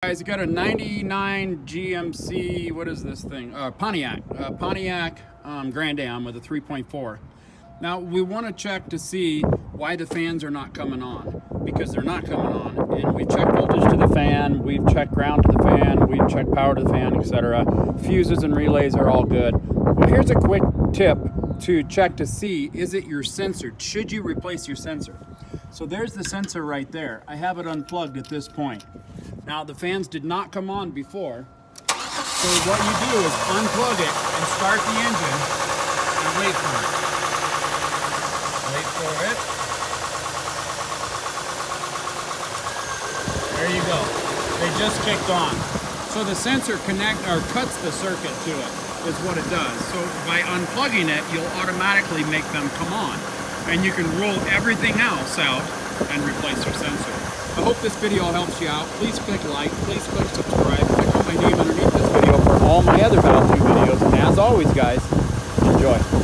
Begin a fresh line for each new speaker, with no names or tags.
Guys, I got a 99 GMC, what is this thing? Pontiac grandam with a 3.4. Now we want to check to see why the fans are not coming on, because they're not coming on. And we checked voltage to the fan, we've checked ground to the fan, we've checked power to the fan, etc. Fuses and relays are all good. Well, here's a quick tip to check to see, is it your sensor? Should you replace your sensor? So there's the sensor right there. I have it unplugged at this point. Now the fans did not come on before. So what you do is unplug it and start the engine and wait for it. Wait for it. There you go. They just kicked on. So the sensor cuts the circuit to it, is what it does. So by unplugging it, you'll automatically make them come on. And you can roll everything else out and replace your sensor. I hope this video helps you out. Please click like, please click subscribe, click on my name underneath this video for all my other how-to videos. And as always, guys, enjoy.